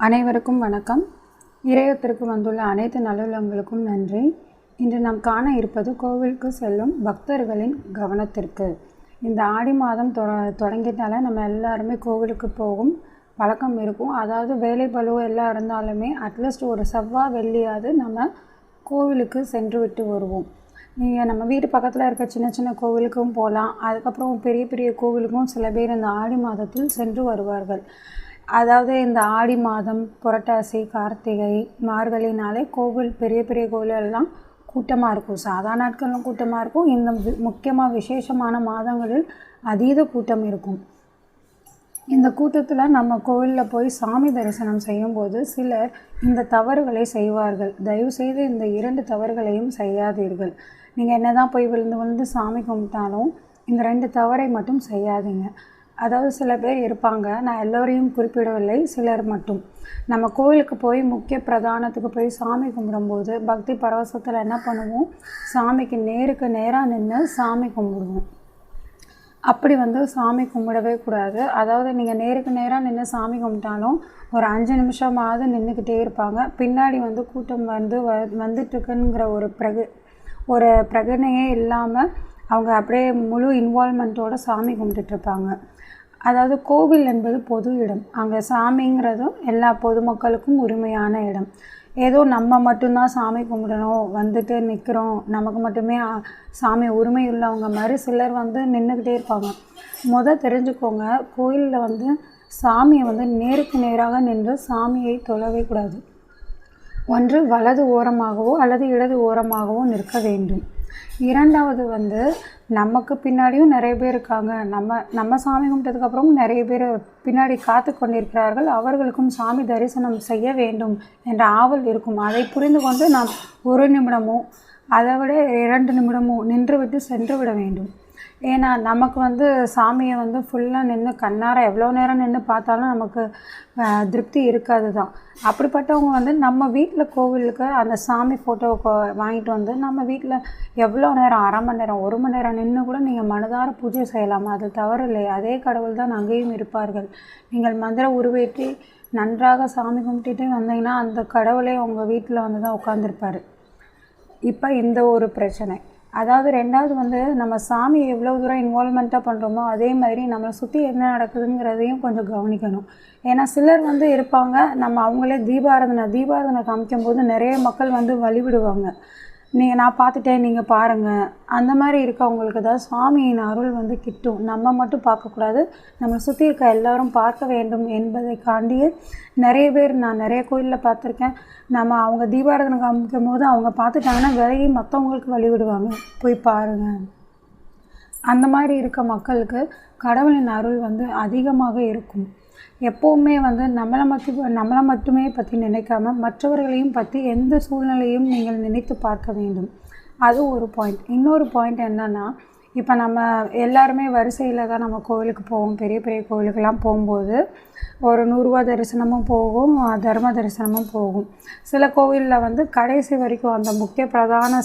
அனைவருக்கும் வணக்கம். இறையத்திற்கு வந்துள்ள அனைத்து நல்லுள்ளங்களுக்கும் நன்றி. இன்று நாம் காண இருப்பது கோவிலுக்கு செல்லும் பக்தர்களின் கவனத்திற்கு. இந்த ஆடி மாதம் தொடங்கிட்டால நம்ம எல்லாருமே கோவிலுக்கு போகும் பழக்கம் இருக்கும். அதாவது வேலை பளு எல்லாம் இருந்தாலுமே அட்லீஸ்ட் ஒரு செவ்வாய் வெள்ளியாவது நம்ம கோவிலுக்கு சென்று விட்டு வருவோம். நீங்கள் நம்ம வீட்டு பக்கத்தில் இருக்க சின்ன சின்ன கோவிலுக்கும் போகலாம். அதுக்கப்புறம் பெரிய பெரிய கோவிலுக்கும் சில பேர் இந்த ஆடி மாதத்தில் சென்று வருவார்கள். அதாவது இந்த ஆடி மாதம், புரட்டாசி, கார்த்திகை, மார்கழினாலே கோவில் பெரிய பெரிய கோவிலெல்லாம் கூட்டமாக இருக்கும். சாதாரண நாட்களும் கூட்டமாக இருக்கும். இந்த முக்கியமாக விசேஷமான மாதங்களில் அதீத கூட்டம் இருக்கும். இந்த கூட்டத்தில் நம்ம கோவிலில் போய் சாமி தரிசனம் செய்யும்போது சிலர் இந்த தவறுகளை செய்வார்கள். தயவுசெய்து இந்த 2 தவறுகளையும் செய்யாதீர்கள். நீங்கள் என்ன தான் போய் விழுந்து சாமி கும்பிட்டாலும் இந்த 2 தவறை மட்டும் செய்யாதீங்க. அதாவது சில பேர் இருப்பாங்க, நான் எல்லோரையும் குறிப்பிடவில்லை, சிலர் மட்டும். நம்ம கோவிலுக்கு போய் முக்கிய பிரதானத்துக்கு போய் சாமி கும்பிடும்போது பக்தி பரவசத்தில் என்ன பண்ணுவோம், சாமிக்கு நேருக்கு நேராக நின்று சாமி கும்பிடுவோம். அப்படி சாமி கும்பிடவே கூடாது. அதாவது நீங்கள் நேருக்கு நேராக நின்று சாமி கும்பிட்டாலும் ஒரு 5 நிமிஷமாவது நின்றுக்கிட்டே இருப்பாங்க. பின்னாடி கூட்டம் வந்துட்டுருக்குங்கிற ஒரு பிரகனையே இல்லாமல் அவங்க அப்படியே முழு இன்வால்மெண்ட்டோட சாமி கும்பிட்டுட்ருப்பாங்க. அதாவது கோவில் என்பது பொது இடம். அங்கே சாமிங்கிறதும் எல்லா பொதுமக்களுக்கும் உரிமையான இடம். ஏதோ நம்ம மட்டும்தான் சாமி கும்பிடணும், நிற்கிறோம், நமக்கு மட்டுமே சாமி உரிமை உள்ளவங்க மாதிரி சிலர் நின்றுக்கிட்டே இருப்பாங்க. தெரிஞ்சுக்கோங்க, கோயிலில் சாமியை நேருக்கு நேராக நின்று சாமியை தொழவே கூடாது. ஒன்று வலது ஓரமாகவோ அல்லது இடது ஓரமாகவோ நிற்க வேண்டும். இரண்டாவது நமக்கு பின்னாடியும் நிறைய பேர் இருக்காங்க. நம்ம சாமி கும்பிட்டதுக்கப்புறமும் நிறைய பேர் பின்னாடி காத்து கொண்டிருக்கிறார்கள். அவர்களுக்கும் சாமி தரிசனம் செய்ய வேண்டும் என்ற ஆவல் இருக்கும். அதை புரிந்து கொண்டு நாம் 1 நிமிடமோ அதை விட 2 நிமிடமோ நின்றுவிட்டு சென்று விட வேண்டும். ஏன்னா நமக்கு சாமியை ஃபுல்லாக நின்று கண்ணார எவ்வளோ நேரம் நின்று பார்த்தாலும் நமக்கு திருப்தி இருக்காது தான். அப்படிப்பட்டவங்க நம்ம வீட்டில் கோவிலுக்கு அந்த சாமி ஃபோட்டோவை வாங்கிட்டு நம்ம வீட்டில் எவ்வளோ நேரம், 1/2 மணி நேரம், 1 மணி நேரம் நின்று கூட நீங்கள் மனதார பூஜை செய்யலாம். அது தவறு இல்லை. அதே கடவுள் தான் அங்கேயும் இருப்பார்கள். நீங்கள் மந்திர உருவேற்றி நன்றாக சாமி கும்பிட்டுட்டே வந்தீங்கன்னா அந்த கடவுளே உங்கள் வீட்டில் தான் உட்காந்துருப்பார். இப்போ இந்த ஒரு பிரச்சனை. அதாவது ரெண்டாவது நம்ம சாமியை எவ்வளோ தூரம் இன்வால்மெண்ட்டாக பண்ணுறோமோ அதே மாதிரி நம்மளை சுற்றி என்ன நடக்குதுங்கிறதையும் கொஞ்சம் கவனிக்கணும். ஏன்னா சிலர் இருப்பாங்க, நம்ம அவங்களே தீபாராதனை காமிக்கும்போது நிறைய மக்கள் வழிவிடுவாங்க. நான் பார்த்துட்டேன், நீங்கள் பாருங்கள். அந்த மாதிரி இருக்கவங்களுக்கு தான் சுவாமியின் அருள் கிட்டும். நம்ம மட்டும் பார்க்கக்கூடாது, நம்மளை சுற்றி இருக்க எல்லோரும் பார்க்க வேண்டும் என்பதை காண்டியே நிறைய பேர் நான் நிறைய கோயிலில் பார்த்துருக்கேன். அவங்க தீபாராதனை காமிக்கும் போது அவங்க பார்த்துட்டாங்கன்னா விலகி மற்றவங்களுக்கு வழிவிடுவாங்க, போய் பாருங்கள். அந்த மாதிரி இருக்க மக்களுக்கு கடவுளின் அருள் அதிகமாக இருக்கும். எப்போவுமே நம்மளை மட்டுமே பற்றி நினைக்காம மற்றவர்களையும் பற்றி எந்த சூழ்நிலையும் நீங்கள் நினைத்து பார்க்க வேண்டும். அது ஒரு பாயிண்ட். இன்னொரு பாயிண்ட் என்னென்னா, இப்போ நம்ம எல்லாருமே வரிசையில் தான் நம்ம கோவிலுக்கு போவோம். பெரிய பெரிய கோவிலுக்கெல்லாம் போகும்போது ஒரு 100 ரூபா தரிசனமும் போகும், தர்ம தரிசனமும் போகும். சில கோவிலில் கடைசி வரைக்கும் அந்த முக்கிய பிரதான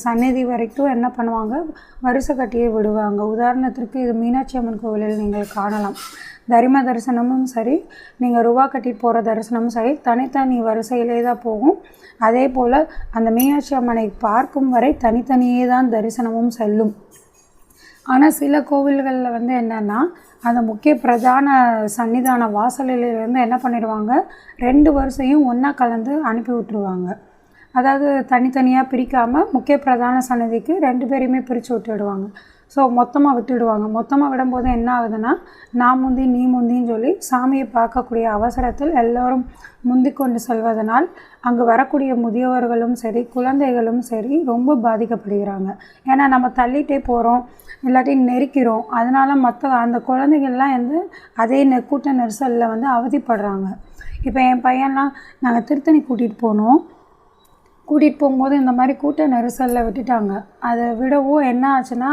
சந்நிதி வரைக்கும் என்ன பண்ணுவாங்க, வரிசை கட்டியே விடுவாங்க. உதாரணத்திற்கு இது மீனாட்சி அம்மன் கோவிலில் நீங்கள் காணலாம். தர்ம தரிசனமும் சரி, நீங்கள் ரூபா கட்டி போகிற தரிசனமும் சரி, தனித்தனி வரிசையிலே தான் போகும். அதே போல் அந்த மீனாட்சி அம்மனை பார்க்கும் வரை தனித்தனியே தான் தரிசனமும் செல்லும். ஆனால் சில கோவில்களில் என்னென்னா, அந்த முக்கிய பிரதான சன்னிதான வாசலிலிருந்து என்ன பண்ணிடுவாங்க, 2 வரிசையும் ஒன்றா கலந்து அனுப்பி விட்டுருவாங்க. அதாவது தனித்தனியாக பிரிக்காமல் முக்கிய பிரதான சன்னதிக்கு 2 பேரையுமே பிரித்து விட்டுடுவாங்க. ஸோ மொத்தமாக விட்டுடுவாங்க. மொத்தமாக விடும்போது என்ன ஆகுதுன்னா, நான் முந்தி நீ முந்தின்னு சொல்லி சாமியை பார்க்கக்கூடிய அவசரத்தில் எல்லோரும் முந்தி கொண்டு செல்வதனால் அங்கே வரக்கூடிய முதியவர்களும் சரி, குழந்தைகளும் சரி ரொம்ப பாதிக்கப்படுகிறாங்க. ஏன்னா நம்ம தள்ளிகிட்டே போகிறோம், இல்லாட்டி நெருக்கிறோம். அதனால் அந்த குழந்தைகள்லாம் அதே கூட்ட நெரிசலில் அவதிப்படுறாங்க. இப்போ என் பையன்லாம் நாங்கள் திருத்தணி கூட்டிகிட்டு போகும்போது இந்த மாதிரி கூட்ட நெரிசலில் விட்டுட்டாங்க. அதை விடவும் என்ன ஆச்சுன்னா,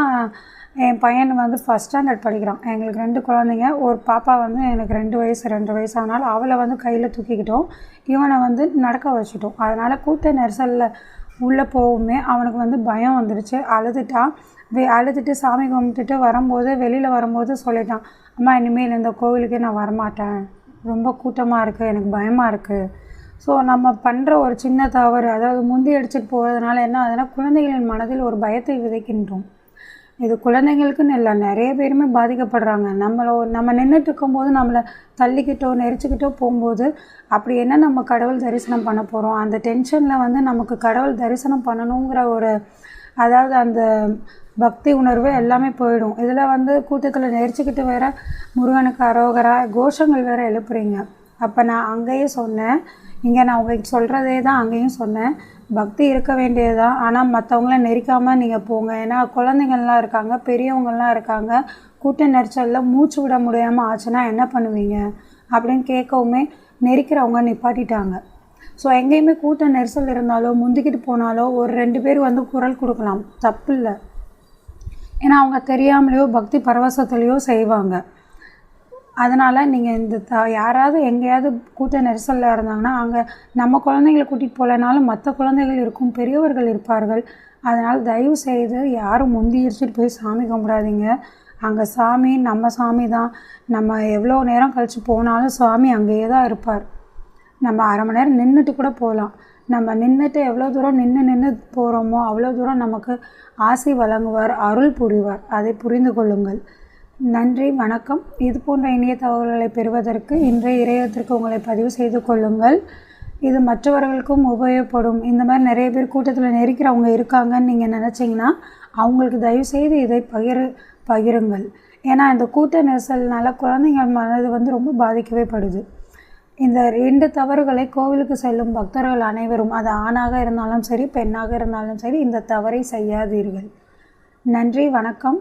என் பையன் 1st ஸ்டாண்டர்ட் படிக்கிறான். எங்களுக்கு 2 குழந்தைங்க. ஒரு பாப்பா எனக்கு 2 வயசு 2 வயசு ஆனாலும் அவளை கையில் தூக்கிக்கிட்டோம், இவனை நடக்க வச்சுட்டோம். அதனால் கூட்ட நெரிசலில் உள்ளே போகவுமே அவனுக்கு பயம் வந்துடுச்சு. அழுதுட்டு சாமி கும்பிட்டுட்டு வெளியில் வரும்போது சொல்லிட்டான், அம்மா இனிமேல் இந்த கோவிலுக்கே நான் வரமாட்டேன் ரொம்ப கூட்டமாக இருக்குது, எனக்கு பயமாக இருக்குது. ஸோ நம்ம பண்ணுற ஒரு சின்ன தவறு, அதாவது முந்தி அடிச்சுட்டு போகிறதுனால என்ன ஆகுதுன்னா, குழந்தைகளின் மனதில் ஒரு பயத்தை விதைக்கின்றோம். இது குழந்தைங்களுக்குன்னு இல்லை, நிறைய பேருமே பாதிக்கப்படுறாங்க. நம்ம நின்றுட்டு இருக்கும்போது நம்மளை தள்ளிக்கிட்டோ நெரிச்சிக்கிட்டோ போகும்போது அப்படி என்ன நம்ம கடவுள் தரிசனம் பண்ண போகிறோம்? அந்த டென்ஷனில் வந்து நமக்கு கடவுள் தரிசனம் பண்ணணுங்கிற ஒரு, அதாவது அந்த பக்தி உணர்வு எல்லாமே போயிடும். இதில் வந்து கூட்டத்தில் நெரிச்சிக்கிட்டு வேற முருகனுக்கு அரோகரா கோஷங்கள் வேறு எழுப்புறீங்க. அப்போ நான் அங்கேயே சொன்னேன், இங்கே நான் உங்களுக்கு சொல்கிறதே தான் அங்கேயும் சொன்னேன், பக்தி இருக்க வேண்டியது தான், ஆனால் மற்றவங்கள நெரிக்காமல் நீங்கள் போங்க. ஏன்னா குழந்தைங்கள்லாம் இருக்காங்க, பெரியவங்கள்லாம் இருக்காங்க, கூட்ட நெரிச்சலில் மூச்சு விட முடியாமல் ஆச்சுன்னா என்ன பண்ணுவீங்க அப்படின்னு கேட்கவுமே நெரிக்கிறவங்க நிப்பாட்டிட்டாங்க. ஸோ எங்கேயுமே கூட்ட நெரிசல் இருந்தாலோ முந்திக்கிட்டு போனாலோ ஒரு 2 பேர் வந்து குரல் கொடுக்கலாம், தப்பு இல்லை. ஏன்னா அவங்க தெரியாமலேயோ பக்தி பரவசத்துலேயோ செய்வாங்க. அதனால் நீங்கள் இந்த யாராவது எங்கேயாவது கூட்ட நெரிசலில் இருந்தாங்கன்னா அங்கே நம்ம குழந்தைங்களை கூட்டிகிட்டு போகலனாலும் மற்ற குழந்தைகள் இருக்கும், பெரியவர்கள் இருப்பார்கள். அதனால் தயவு செய்து யாரும் முந்தி இடிச்சிட்டு போய் சாமி கும்பிடாதீங்க. அங்கே சாமி நம்ம சாமி தான். நம்ம எவ்வளோ நேரம் கழித்து போனாலும் சாமி அங்கேயே தான் இருப்பார். நம்ம அரை மணி நேரம் நின்றுட்டு கூட போகலாம். நம்ம நின்றுட்டு எவ்வளோ தூரம் நின்று போகிறோமோ அவ்வளோ தூரம் நமக்கு ஆசி வழங்குவார், அருள் புரிவார். அதை புரிந்து கொள்ளுங்கள். நன்றி, வணக்கம். இது போன்ற இனிய தகவல்களை பெறுவதற்கு இன்றைய இறையத்திற்கு உங்களை பதிவு செய்து கொள்ளுங்கள். இது மற்றவர்களுக்கும் உபயோகப்படும். இந்த மாதிரி நிறைய பேர் கூட்டத்தில் நெரிக்கிறவங்க இருக்காங்கன்னு நீங்கள் நினச்சிங்கன்னா அவங்களுக்கு தயவுசெய்து இதை பகிருங்கள். ஏன்னா இந்த கூட்ட நெரிசல்னால குழந்தைங்கள் மனது வந்து ரொம்ப பாதிக்கவே படுது. இந்த 2 தவறுகளை கோவிலுக்கு செல்லும் பக்தர்கள் அனைவரும், அது ஆணாக இருந்தாலும் சரி பெண்ணாக இருந்தாலும் சரி, இந்த தவறை செய்யாதீர்கள். நன்றி, வணக்கம்.